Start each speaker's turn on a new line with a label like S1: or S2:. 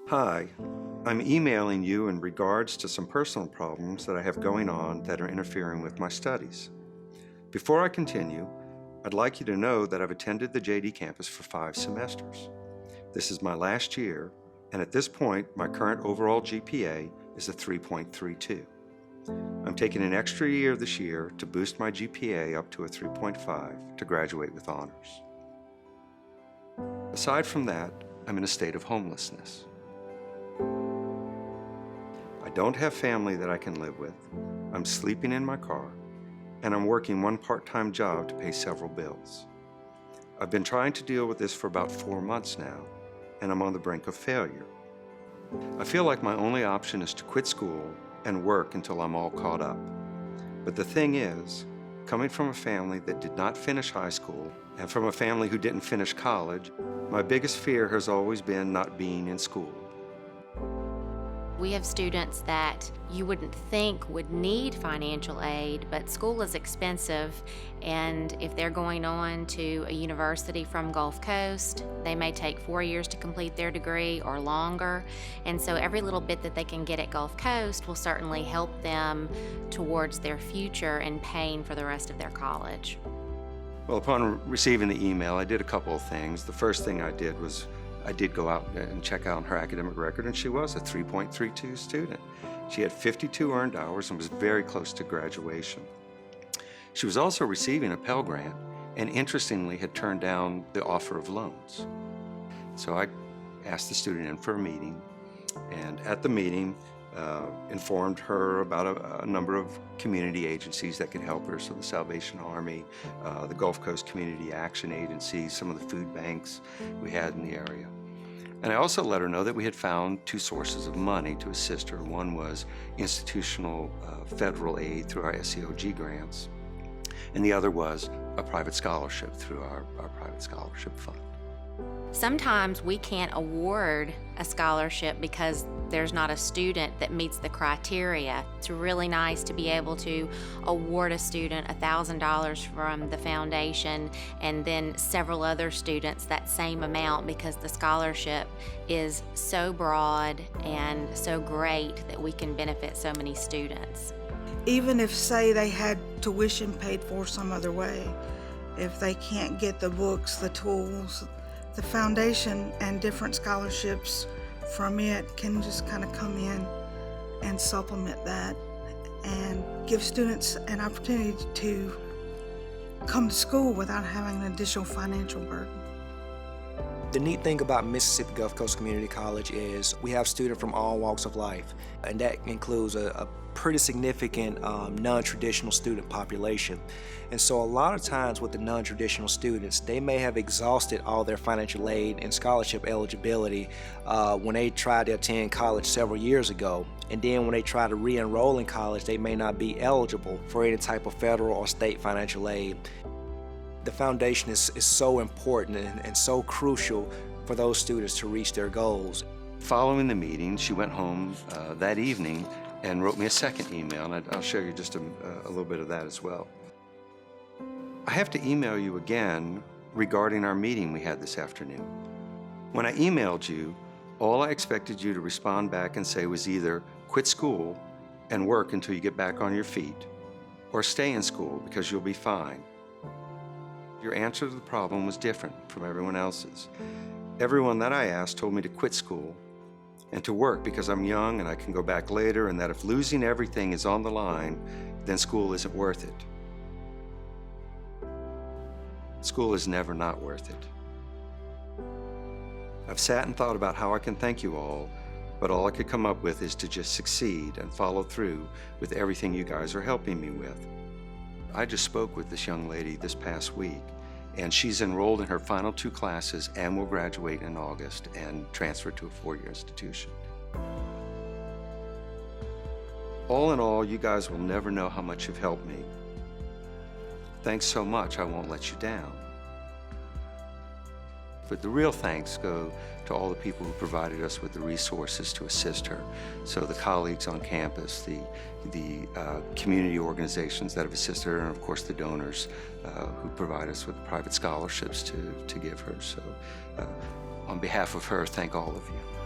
S1: Hi, I'm emailing you in regards to some personal problems that I have going on that are interfering with my studies. Before I continue, I'd like you to know that I've attended the JD campus for 5 semesters. This is my last year, and at this point, my current overall GPA is a 3.32. I'm taking an extra year this year to boost my GPA up to a 3.5 to graduate with honors. Aside from that, I'm in a state of homelessness. I don't have family that I can live with, I'm sleeping in my car, and I'm working one part-time job to pay several bills. I've been trying to deal with this for about 4 months now, and I'm on the brink of failure. I feel like my only option is to quit school and work until I'm all caught up. But the thing is, coming from a family that did not finish high school and from a family who didn't finish college, my biggest fear has always been not being in school.
S2: We have students that you wouldn't think would need financial aid, but school is expensive, and if they're going on to a university from Gulf Coast, they may take 4 years to complete their degree or longer, and so every little bit that they can get at Gulf Coast will certainly help them towards their future and paying for the rest of their college.
S1: Well, upon receiving the email, I did a couple of things. The first thing I did was I did go out and check out her academic record, and she was a 3.32 student. She had 52 earned hours and was very close to graduation. She was also receiving a Pell Grant and interestingly had turned down the offer of loans. So I asked the student in for a meeting, and at the meeting informed her about a number of community agencies that could help her, so the Salvation Army, the Gulf Coast Community Action Agency, some of the food banks we had in the area. And I also let her know that we had found 2 sources of money to assist her. One was institutional federal aid through our SEOG grants, and the other was a private scholarship through our private scholarship fund.
S2: Sometimes we can't award a scholarship because there's not a student that meets the criteria. It's really nice to be able to award a student $1,000 from the foundation and then several other students that same amount, because the scholarship is so broad and so great that we can benefit so many students.
S3: Even if, say, they had tuition paid for some other way, if they can't get the books, the tools, the foundation and different scholarships from it can just kind of come in and supplement that and give students an opportunity to come to school without having an additional financial burden.
S4: The neat thing about Mississippi Gulf Coast Community College is we have students from all walks of life, and that includes a pretty significant non-traditional student population. And so a lot of times with the non-traditional students, they may have exhausted all their financial aid and scholarship eligibility when they tried to attend college several years ago. And then when they try to re-enroll in college, they may not be eligible for any type of federal or state financial aid. The foundation is so important and so crucial for those students to reach their goals.
S1: Following the meeting, she went home that evening and wrote me a second email, and I'll show you just a little bit of that as well. I have to email you again regarding our meeting we had this afternoon. When I emailed you, all I expected you to respond back and say was either quit school and work until you get back on your feet, or stay in school because you'll be fine. Your answer to the problem was different from everyone else's. Everyone that I asked told me to quit school and to work because I'm young and I can go back later, and that if losing everything is on the line, then school isn't worth it. School is never not worth it. I've sat and thought about how I can thank you all, but all I could come up with is to just succeed and follow through with everything you guys are helping me with. I just spoke with this young lady this past week, and she's enrolled in her final 2 classes and will graduate in August and transfer to a 4-year institution. All in all, you guys will never know how much you've helped me. Thanks so much, I won't let you down. But the real thanks go to all the people who provided us with the resources to assist her. So the colleagues on campus, the community organizations that have assisted her, and of course the donors who provide us with private scholarships to give her. So on behalf of her, thank all of you.